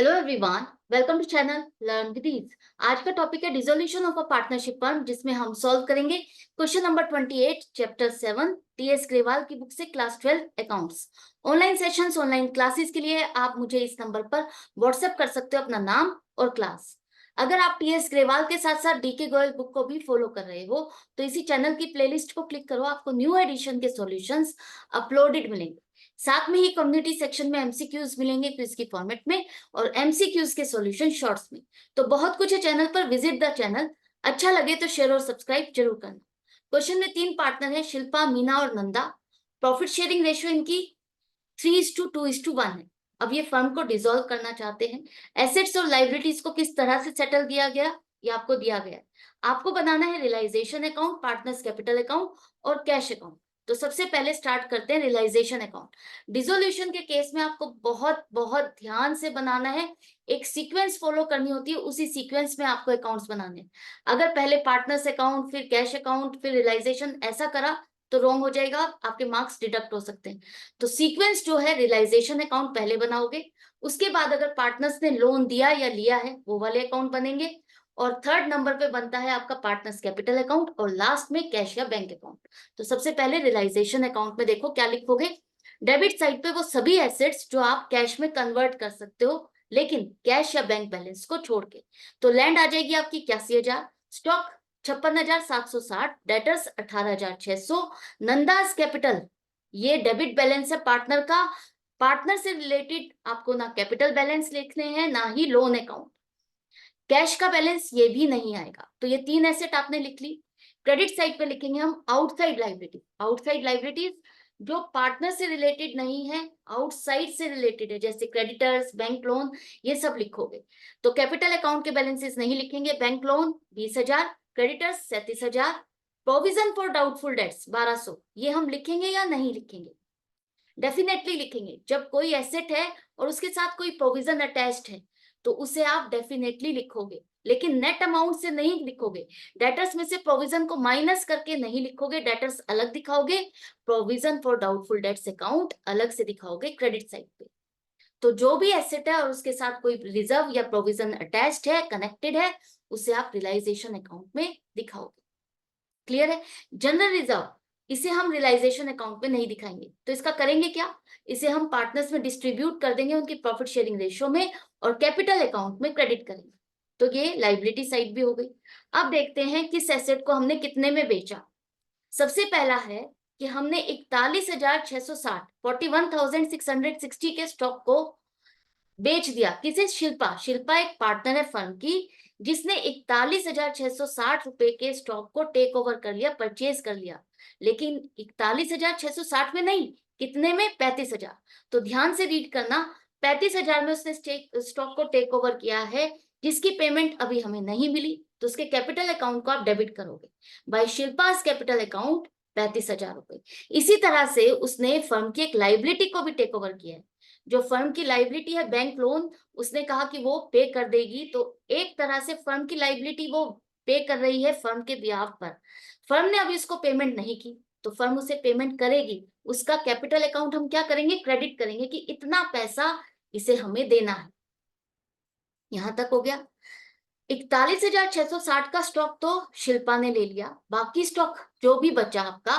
Hello everyone, welcome to channel learn with ease. आज का topic है dissolution of a partnership firm, जिसमें हम सॉल्व करेंगे question number 28 chapter 7 TS Grewal की बुक से class 12 accounts. Online sessions, online classes के लिए आप मुझे इस नंबर पर व्हाट्सएप कर सकते हो अपना नाम और क्लास। अगर आप टीएस ग्रेवाल के साथ साथ डीके गोयल बुक को भी फॉलो कर रहे हो तो इसी चैनल की प्लेलिस्ट को क्लिक करो, आपको न्यू एडिशन के सॉल्यूशंस अपलोडेड मिलेंगे। साथ में ही कम्युनिटी सेक्शन में एमसीक्यूज मिलेंगे क्विज की फॉर्मेट में और एमसीक्यूज के सॉल्यूशन शॉर्ट्स में। तो बहुत कुछ है चैनल पर, विजिट द चैनल। अच्छा लगे तो शेयर और सब्सक्राइब जरूर करना। क्वेश्चन में 3 पार्टनर है, शिल्पा, मीना और नंदा। प्रॉफिट शेयरिंग रेशियो इनकी 3:2:1 है। अब ये फर्म को डिसॉल्व करना चाहते हैं। एसेट्स और लाइबिलिटीज को किस तरह से सेटल किया गया ये आपको दिया गया है। आपको बनाना है realisation account, partners capital account और कैश अकाउंट। तो सबसे पहले स्टार्ट करते हैं रियलाइजेशन अकाउंट। डिसोल्यूशन के केस में आपको बहुत बहुत ध्यान से बनाना है, एक सीक्वेंस फॉलो करनी होती है, उसी सीक्वेंस में आपको अकाउंट्स बनाने हैं। अगर पहले पार्टनर्स अकाउंट, फिर कैश अकाउंट, फिर रियलाइजेशन ऐसा करा तो रॉन्ग हो जाएगा, आपके मार्क्स डिडक्ट हो सकते हैं। तो सीक्वेंस जो है, रियलाइजेशन अकाउंट पहले बनाओगे, उसके बाद अगर पार्टनर्स ने लोन दिया या लिया है वो वाले अकाउंट बनेंगे, और थर्ड नंबर पे बनता है आपका पार्टनर्स कैपिटल अकाउंट, और लास्ट में कैश या बैंक अकाउंट। तो सबसे पहले रियलाइजेशन अकाउंट में देखो क्या लिखोगे। डेबिट साइड पे वो सभी एसेट्स जो आप कैश में कन्वर्ट कर सकते हो, लेकिन कैश या बैंक बैलेंस को छोड़ के। तो लैंड आ जाएगी आपकी 81,000, स्टॉक 56,760, डेटर्स 18,600, नंदास कैपिटल ये डेबिट बैलेंस है पार्टनर का। पार्टनर से रिलेटेड आपको ना कैपिटल बैलेंस लिखने हैं ना ही लोन अकाउंट। कैश का बैलेंस ये भी नहीं आएगा। तो ये 3 एसेट आपने लिख ली। क्रेडिट साइड पे लिखेंगे हम आउटसाइड लाइबिलिटी। आउटसाइड लाइबिलिटीज जो पार्टनर से रिलेटेड नहीं है, आउटसाइड से रिलेटेड है, जैसे क्रेडिटर्स, बैंक लोन, ये सब लिखोगे। तो कैपिटल अकाउंट के बैलेंसेस नहीं लिखेंगे। Bank loan 20,000, creditors 37,000, provision for doubtful dates 1200। ये हम लिखेंगे या नहीं लिखेंगे? डेफिनेटली लिखेंगे। जब कोई एसेट है और उसके साथ कोई प्रोविजन अटैच्ड है तो उसे आप डेफिनेटली लिखोगे, लेकिन नेट अमाउंट से नहीं लिखोगे। डेटर्स में से प्रोविजन को माइनस करके नहीं लिखोगे, डेटर्स अलग दिखाओगे, provision for doubtful debts account अलग से दिखाओगे क्रेडिट साइड पे। तो जो भी एसेट है और उसके साथ कोई रिजर्व या प्रोविजन अटैच्ड है, कनेक्टेड है, उसे आप रियलाइजेशन अकाउंट में दिखाओगे। क्लियर है? जनरल रिजर्व इसे हम रियलाइजेशन अकाउंट में नहीं दिखाएंगे, तो इसका करेंगे क्या, इसे हम पार्टनर्स में डिस्ट्रीब्यूट कर देंगे उनकी प्रॉफिट शेयरिंग रेशियो में, और कैपिटल अकाउंट में क्रेडिट करेंगे। तो ये लाइबिलिटी साइड भी हो गई। अब देखते हैं किस एसेट को हमने कितने में बेचा। सबसे पहला है कि हमने 41,660 41,660 के स्टॉक को बेच दिया। किसे? शिल्पा। शिल्पा एक पार्टनर है फर्म की, जिसने 41,660 रुपए के स्टॉक को टेक ओवर कर लिया, परचेज कर लिया। लेकिन 41,660 में नहीं, कितने में? 35,000। तो ध्यान से रीड करना, 35,000 में उसने स्टॉक को टेक ओवर किया है, जिसकी पेमेंट अभी हमें नहीं मिली, तो उसके कैपिटल अकाउंट को आप डेबिट करोगे बाय शिल्पास कैपिटल अकाउंट 35,000 रुपए। इसी तरह से उसने फर्म की एक लाइबिलिटी को भी टेक ओवर किया है। जो फर्म की लाइबिलिटी है बैंक लोन, उसने कहा कि वो पे कर देगी, तो एक तरह से फर्म की लाइबिलिटी वो पे कर रही है फर्म के बिहाफ पर। फर्म ने अभी उसको पेमेंट नहीं की, तो फर्म उसे पेमेंट करेगी। उसका कैपिटल अकाउंट हम क्या करेंगे? क्रेडिट करेंगे कि इतना पैसा इसे हमें देना है। यहां तक हो गया। 41,660 का स्टॉक तो शिल्पा ने ले लिया, बाकी स्टॉक जो भी बचा आपका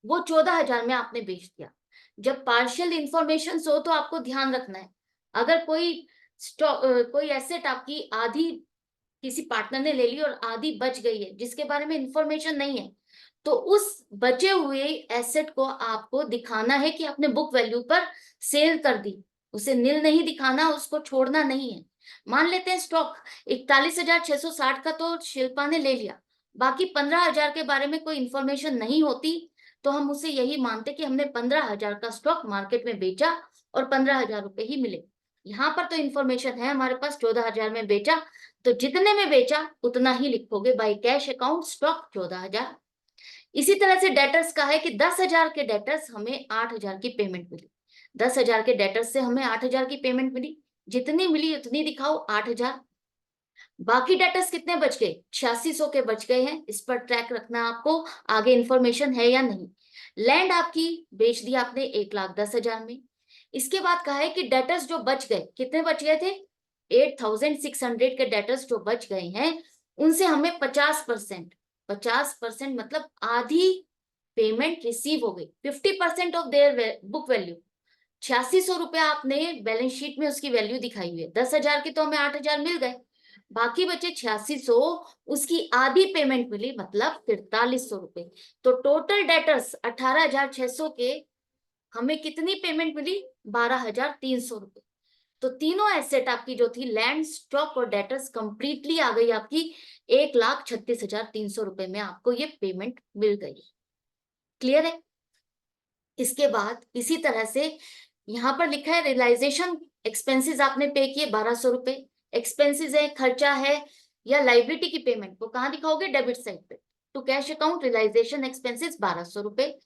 वो 14,000 में आपने बेच दिया। जब पार्शियल इंफॉर्मेशन हो तो आपको ध्यान रखना है, अगर कोई स्टॉक कोई एसेट आपकी आधी किसी पार्टनर ने ले ली और आधी बच गई है जिसके बारे में इंफॉर्मेशन नहीं है, तो उस बचे हुए एसेट को आपको दिखाना है कि आपने बुक वैल्यू पर सेल कर दी। उसे नील नहीं दिखाना, उसको छोड़ना नहीं है। मान लेते हैं स्टॉक 41,660 का तो शिल्पा ने ले लिया, बाकी 15,000 के बारे में कोई इंफॉर्मेशन नहीं होती, तो हम उसे यही मानते कि हमने 15,000 का स्टॉक मार्केट में बेचा और 15,000 रुपए ही मिले। यहाँ पर तो इंफॉर्मेशन है हमारे पास, 14,000 में बेचा, तो जितने में बेचा उतना ही लिखोगे बाय कैश अकाउंट स्टॉक 14,000। इसी तरह से डेटर्स का है कि 10,000 के डेटर्स हमें 8,000 की पेमेंट मिली। 10,000 के डेटर्स से हमें 8,000 की पेमेंट मिली, जितनी मिली उतनी दिखाओ 8,000। बाकी डेटर्स कितने बच गए? 8600 के बच गए हैं। इस पर ट्रैक रखना आपको, आगे इंफॉर्मेशन है या नहीं। लैंड आपकी बेच दी आपने 1,10,000 में। इसके बाद कहा है कि डेटर्स जो बच गए, कितने बच गए थे? 8,600 के डेटर्स जो बच गए हैं उनसे हमें 50% मतलब आधी पेमेंट रिसीव हो गई। 50% ऑफ देयर बुक वैल्यू। 8600 रुपया आपने बैलेंस शीट में उसकी वैल्यू दिखाई हुई है। 10,000 के तो हमें 8,000 मिल गए, बाकी बचे 8600, उसकी आधी पेमेंट मिली मतलब 4300 रुपए। तो टोटल डेटर्स 18,600 के हमें कितनी पेमेंट मिली? 12,300 रुपए। तो तीनों एसेट आपकी जो थी लैंड, स्टॉक और डेटर्स कंप्लीटली आ गई आपकी 1,36,300 रुपए में आपको ये पेमेंट मिल गई। क्लियर है? इसके बाद इसी तरह से यहाँ पर लिखा है रियलाइजेशन एक्सपेंसेस आपने पे किए 1,200 रुपए। एक्सपेंसेस है, खर्चा है या लाइबिलिटी की पेमेंट, वो कहाँ दिखाओगे? डेबिट साइड पे। To cash account realisation expenses 1,200 रुपए।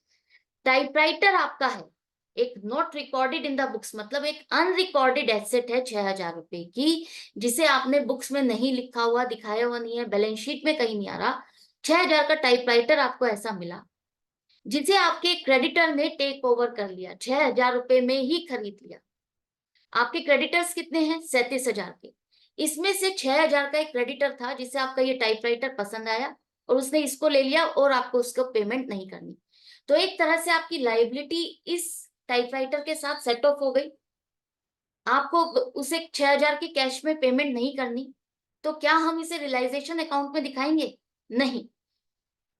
टाइपराइटर आपका है एक not recorded in the books, मतलब एक अनरिकॉर्डेड एसेट है 6,000 रुपए की, जिसे आपने बुक्स में नहीं लिखा हुआ, दिखाया हुआ नहीं है, बैलेंस शीट में कहीं नहीं आ रहा। 6,000 का टाइपराइटर आपको ऐसा मिला जिसे आपके क्रेडिटर ने टेक ओवर कर लिया, 6,000 रुपए में ही खरीद लिया। आपके क्रेडिटर्स कितने हैं? 37,000 के। इसमें से 6,000 का एक क्रेडिटर था जिसे आपका ये टाइपराइटर पसंद आया और उसने इसको ले लिया और आपको उसको पेमेंट नहीं करनी। तो एक तरह से आपकी लाइबिलिटी इस टाइपराइटर के साथ सेट ऑफ हो गई। आपको उसे 6,000 की कैश में पेमेंट नहीं करनी, तो क्या हम इसे रियलाइजेशन अकाउंट में दिखाएंगे? नहीं।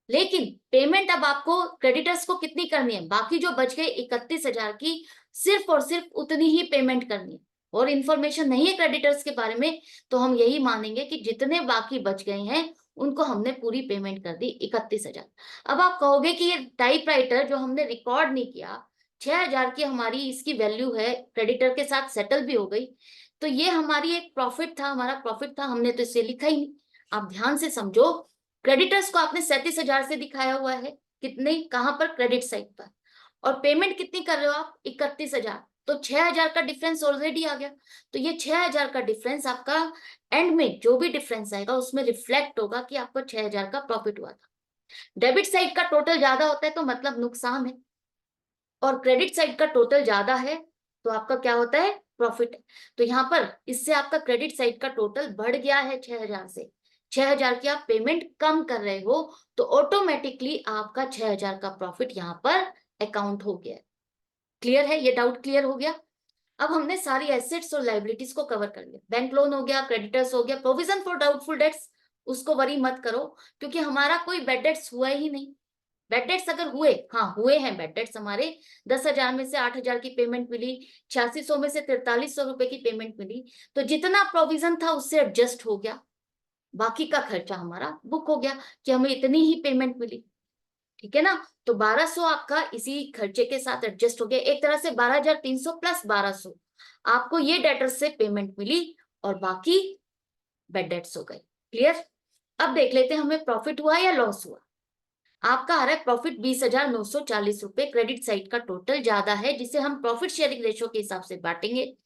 लेकिन पेमेंट अब आपको क्रेडिटर्स को कितनी करनी है? बाकी जो बच गए 31,000 की, सिर्फ और सिर्फ उतनी ही पेमेंट करनी है। और इन्फॉर्मेशन नहीं है क्रेडिटर्स के बारे में, तो हम यही मानेंगे कि जितने बाकी बच गए हैं उनको हमने पूरी पेमेंट कर दी 31,000। अब आप कहोगे कि ये टाइपराइटर जो हमने रिकॉर्ड नहीं किया, 6,000 की हमारी इसकी वैल्यू है, क्रेडिटर के साथ सेटल भी हो गई, तो ये हमारी एक प्रॉफिट था, हमारा प्रॉफिट था, हमने तो इसे लिखा ही नहीं। आप ध्यान से समझो, क्रेडिटर्स को आपने 37,000 से दिखाया हुआ है, कितने, कहां पर? क्रेडिट साइड पर। और पेमेंट कितनी कर रहे हो आप? 31,000। तो 6,000 का डिफरेंस ऑलरेडी आ गया। तो ये 6,000 का डिफरेंस आपका एंड में जो भी डिफरेंस आएगा उसमें रिफ्लेक्ट होगा कि आपको 6,000 का प्रॉफिट हुआ था। डेबिट साइड का टोटल ज्यादा होता है तो मतलब नुकसान है, और क्रेडिट साइड का टोटल ज्यादा है तो आपका क्या होता है? प्रॉफिट है। तो यहाँ पर इससे आपका क्रेडिट साइड का टोटल बढ़ गया है 6,000 से। 6,000 की आप पेमेंट कम कर रहे हो तो ऑटोमेटिकली आपका 6,000 का प्रॉफिट यहाँ पर अकाउंट हो गया। क्लियर है? ये डाउट क्लियर हो गया? अब हमने सारी एसेट्स और लाइबिलिटीज को कवर कर लिया। बैंक लोन हो गया, क्रेडिटर्स हो गया, प्रोविजन फॉर डाउटफुल डेट्स उसको वरी मत करो, क्योंकि हमारा कोई बैड डेट्स हुआ ही नहीं। बैड डेट्स अगर हुए, हाँ हुए हैं बैड डेट्स हमारे, 10,000 में से 8,000 की पेमेंट मिली, 8600 में से 4300 रुपए की पेमेंट मिली, तो जितना प्रोविजन था उससे एडजस्ट हो गया, बाकी का खर्चा हमारा बुक हो गया कि हमें इतनी ही पेमेंट मिली। ठीक है ना? तो 1,200 आपका इसी खर्चे के साथ एडजस्ट हो गया। एक तरह से 12,300 प्लस 1,200 आपको ये डेटर्स से पेमेंट मिली और बाकी बैड डेट्स हो गए। क्लियर? अब देख लेते हैं हमें प्रॉफिट हुआ या लॉस हुआ। आपका आ रहा है प्रॉफिट 20,940 रुपए। क्रेडिट साइड का टोटल ज्यादा है जिसे हम प्रॉफिट शेयरिंग रेशियो के हिसाब से बांटेंगे।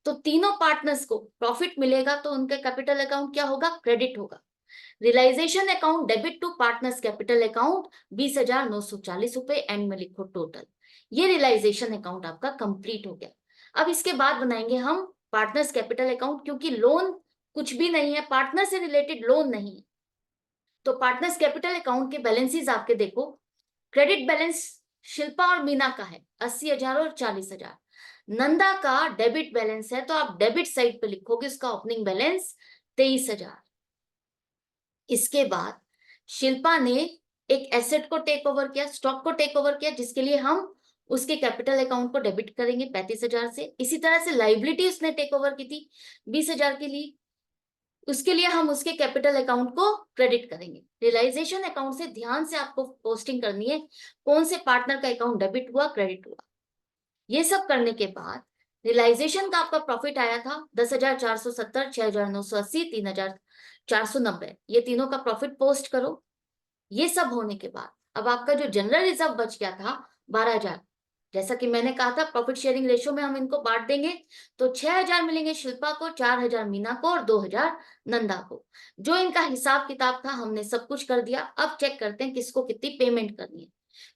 तो तीनों पार्टनर्स को प्रॉफिट मिलेगा तो उनका कैपिटल अकाउंट क्या होगा? क्रेडिट होगा। Realisation account debit to partners capital account 20,940 रुपए, एंड में लिखो टोटल। ये रियलाइजेशन अकाउंट आपका कंप्लीट हो गया। अब इसके बाद बनाएंगे हम पार्टनर्स कैपिटल अकाउंट, क्योंकि लोन कुछ भी नहीं है, पार्टनर से रिलेटेड लोन नहीं है। तो पार्टनर्स कैपिटल अकाउंट के बैलेंसेस आपके देखो, क्रेडिट बैलेंस शिल्पा और मीना का है 80,000 और 40,000। नंदा का डेबिट बैलेंस है तो आप डेबिट साइड पे लिखोगे उसका ओपनिंग बैलेंस 23,000। इसके बाद शिल्पा ने एक एसेट को टेक ओवर किया, स्टॉक को टेक ओवर किया, जिसके लिए हम उसके कैपिटल अकाउंट को डेबिट करेंगे 35,000 से। इसी तरह से लाइबिलिटी उसने टेक ओवर की थी 20,000 के लिए, उसके लिए हम उसके कैपिटल अकाउंट को क्रेडिट करेंगे। रियलाइजेशन अकाउंट से ध्यान से आपको पोस्टिंग करनी है, कौन से पार्टनर का अकाउंट डेबिट हुआ, क्रेडिट हुआ। ये सब करने के बाद रियलाइजेशन का आपका प्रॉफिट आया था 10,470, 6,980, 3,490, ये तीनों का प्रॉफिट पोस्ट करो। ये सब होने के बाद अब आपका जो जनरल रिजर्व बच गया था 12,000, जैसा कि मैंने कहा था प्रॉफिट शेयरिंग रेशियो में हम इनको बांट देंगे, तो 6,000 मिलेंगे शिल्पा को, 4,000 मीना को और 2,000 नंदा को। जो इनका हिसाब किताब था हमने सब कुछ कर दिया। अब चेक करते हैं किसको कितनी पेमेंट करनी है।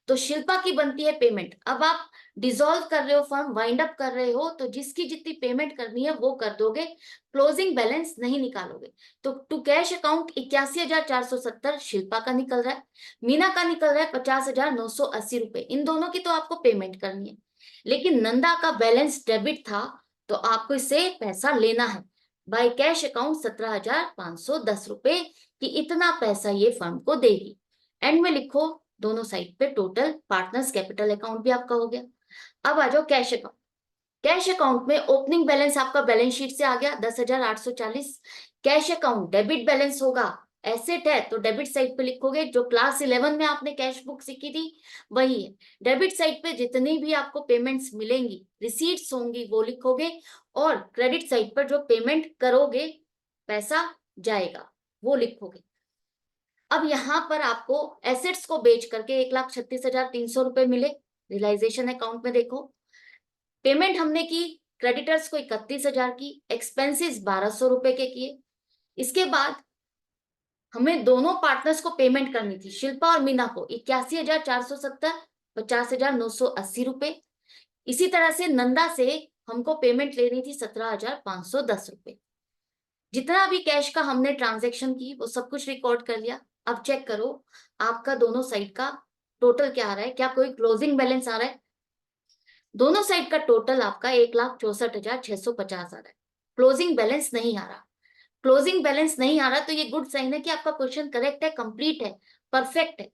तो शिल्पा की बनती है पेमेंट। अब आप डिसॉल्व कर रहे हो फर्म, वाइंड अप कर रहे हो, तो जिसकी जितनी पेमेंट करनी है वो कर दोगे, क्लोजिंग बैलेंस नहीं निकालोगे। तो टू कैश अकाउंट 81,470 शिल्पा का निकल रहा है, मीना का निकल रहा है 50,980 रुपए। इन दोनों की तो आपको पेमेंट करनी है, लेकिन नंदा का बैलेंस डेबिट था तो आपको इससे पैसा लेना है। बाय कैश अकाउंट 17,510 रुपए कि इतना पैसा ये फर्म को देगी। एंड में लिखो दोनों साइड पे टोटल, पार्टनर्स कैपिटल अकाउंट भी आपका हो गया। अब आ जाओ कैश अकाउंट। कैश अकाउंट में ओपनिंग बैलेंस आपका बैलेंस शीट से आ गया 10,840। कैश अकाउंट डेबिट बैलेंस होगा, एसेट है तो डेबिट साइड पे लिखोगे, जो क्लास 11 में आपने कैश बुक सीखी थी वही है। डेबिट साइड पे जितनी भी आपको पेमेंट्स मिलेंगी, रिसीट्स होंगी, वो लिखोगे, और क्रेडिट साइड पर जो पेमेंट करोगे, पैसा जाएगा, वो लिखोगे। अब यहाँ पर आपको एसेट्स को बेच करके 1,36,300 रुपए मिले, रियलाइजेशन अकाउंट में देखो। पेमेंट हमने की क्रेडिटर्स को 31,000 की, एक्सपेंसेस 1,200 रुपए के किए। इसके बाद हमें दोनों पार्टनर्स को पेमेंट करनी थी, शिल्पा और मीना को 81,470, 50,980 रुपए। इसी तरह से नंदा से हमको पेमेंट लेनी थी 17,510 रुपए। जितना भी कैश का हमने ट्रांजेक्शन की वो सब कुछ रिकॉर्ड कर लिया। अब चेक करो आपका दोनों साइड का टोटल क्या आ रहा है, क्या कोई क्लोजिंग बैलेंस आ रहा है? दोनों साइड का टोटल आपका 1,64,650 आ रहा है, क्लोजिंग बैलेंस नहीं आ रहा। क्लोजिंग बैलेंस नहीं आ रहा तो ये गुड साइन है कि आपका क्वेश्चन करेक्ट है, कंप्लीट है, परफेक्ट है।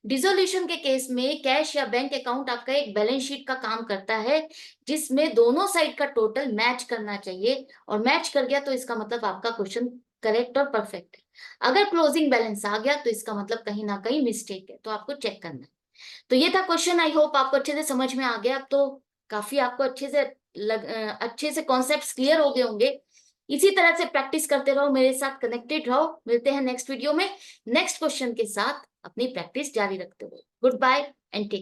डिसोल्यूशन के केस में कैश या बैंक अकाउंट आपका एक बैलेंस शीट का काम करता है, जिसमें दोनों साइड का टोटल मैच करना चाहिए, और मैच कर गया तो इसका मतलब आपका क्वेश्चन करेक्ट और परफेक्ट है। अगर क्लोजिंग बैलेंस आ गया तो इसका मतलब कहीं ना कहीं मिस्टेक है, तो आपको चेक करना है। तो ये था क्वेश्चन, आई होप आपको अच्छे से समझ में आ गया। अब तो काफी आपको अच्छे से कॉन्सेप्ट्स क्लियर हो गए होंगे। इसी तरह से प्रैक्टिस करते रहो, मेरे साथ कनेक्टेड रहो। मिलते हैं नेक्स्ट वीडियो में नेक्स्ट क्वेश्चन के साथ, अपनी प्रैक्टिस जारी रखते हुए। Good bye and take